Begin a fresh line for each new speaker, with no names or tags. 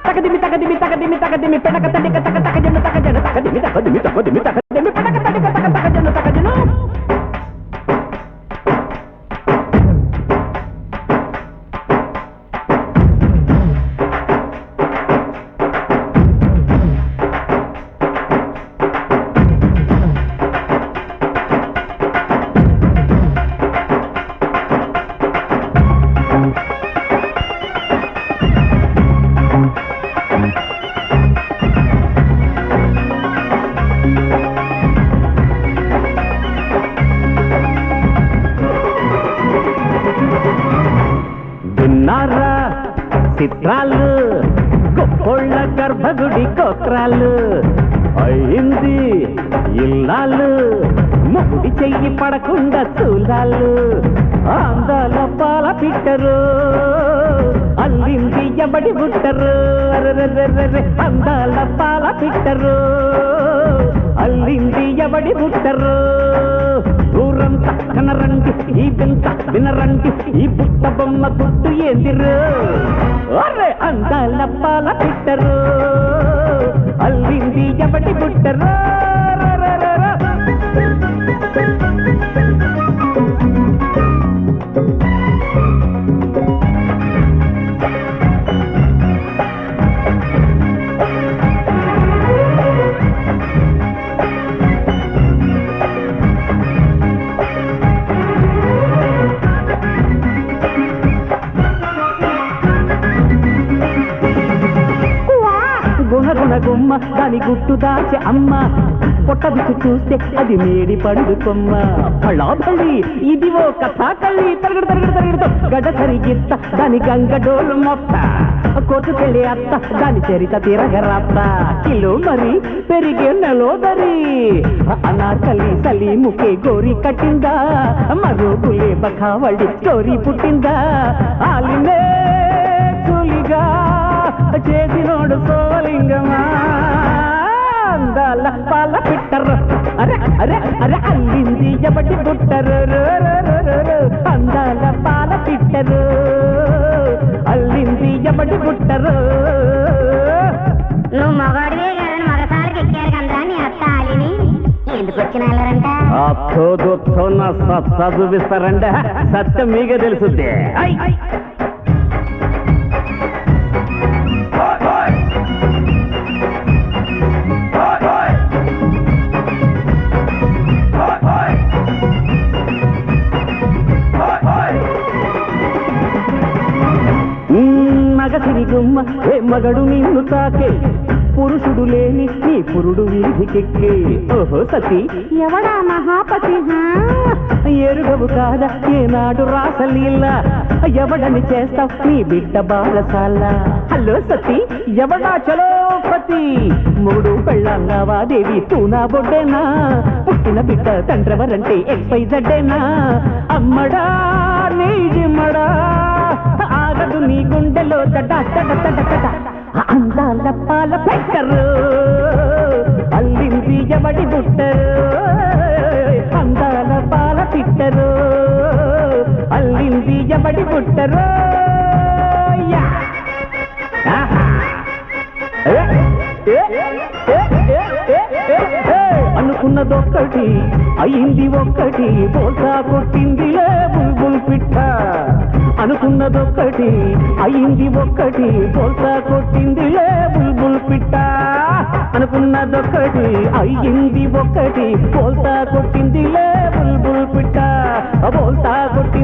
తకదిమి తకదిమి తకదిమి తకదిమి పెడక తడిక తక తకజన తకజన తకదిమి తకదిమి తకదిమి తకదిమి పెడక తడిక తక తకజన తకజన చిత్రాలు గొప్పోళ్ళ గర్భగుడి కోత్రాలు అయింది ఇల్లాలు మొగుడి చెయ్యి పడకుండా చూలాలు అందాల పాల పిట్టరు అల్లింది ఎవడి బుట్టరు అందాల పాల పిట్టరు అల్లింది ఎవడి బుట్టరు ఊరంతా కనరండి ఈ వింత వినరండి ఈ పుట్ట బొమ్మ గుట్టు ఏందిరు అరే అందాల పాల పిట్టరు అల్లింది ఎవడి బుట్టరు గుమ్మ దాని గుట్టు దాచే అమ్మ పొట్ట విసి చూస్తే అది మేడి పండు కొమ్మ ఫళాఫలి ఇది ఓ కథాకళ్ళి తరగడు తరగడు తరగడుతో గడ్డ సరిగిత్త దాని గంగడోలు మొత్త కోటుకెళ్ళి అత్త దాని చరిత తిరగరాత్త కిలో మరి పెరిగే నెలోదరి అనార్కలి సలీముకే గోరి కట్టిందా మరోగులే బఖావళి చోరీ పుట్టిందా ఆలినే కూలిగా చేసినోడు సోలింగమా అందాల పాల పిట్టరు అరే అరే అరే అల్లింది ఎవడి పుట్టరు అందాల పాల పిట్టరు అల్లింది ఎవడి పుట్టరు
నువ్వు మగాడివే కదని మగసారికి ఎక్కారు కదా నీ అత్త ఆలిని ఎందుకు వచ్చిన
చూపిస్తారంట సత్యం మీకే తెలుసుద్ది మగసిరి గుమ్మ ఏ మగడు నిన్ను తాకే పురుషుడు లేని నీ పురుడు వీధికెక్కే ఓహో సతీ
ఎవడా మహాపతి
ఎరుగవు కాదా ఏనాడు రాసలీల ఎవడని చేస్తావు నీ బిడ్డ బాలసాల హలో సతీ ఎవడా చలోపతి మూడు పెళ్ళంగావాదేవి తూనా బొడ్డేనా పుట్టిన బిడ్డ తండ్రెవరంటే XYZ అమ్మడా నీజిమ్మడా ఆగదు నీ గుండెలో తట అందాల పాల పెట్టరు అల్లింది ఎవడి బుట్టరు అందాల పాల పిట్టరు అల్లింది ఎవడి బుట్టరు అనుకున్నదొక్కటి అయింది ఒక్కటి బోల్తా కొట్టిందిలే బుల్బుల్ పిట్ట అనుకున్నదొక్కటి అయింది ఒక్కటి బోల్తా కొట్టిందిలే బుల్బుల్ పిట్ట అనుకున్నదొక్కటి అయింది ఒక్కటి బోల్తా కొట్టిందిలే బుల్బుల్ పిట్ట బోల్తా కొట్టి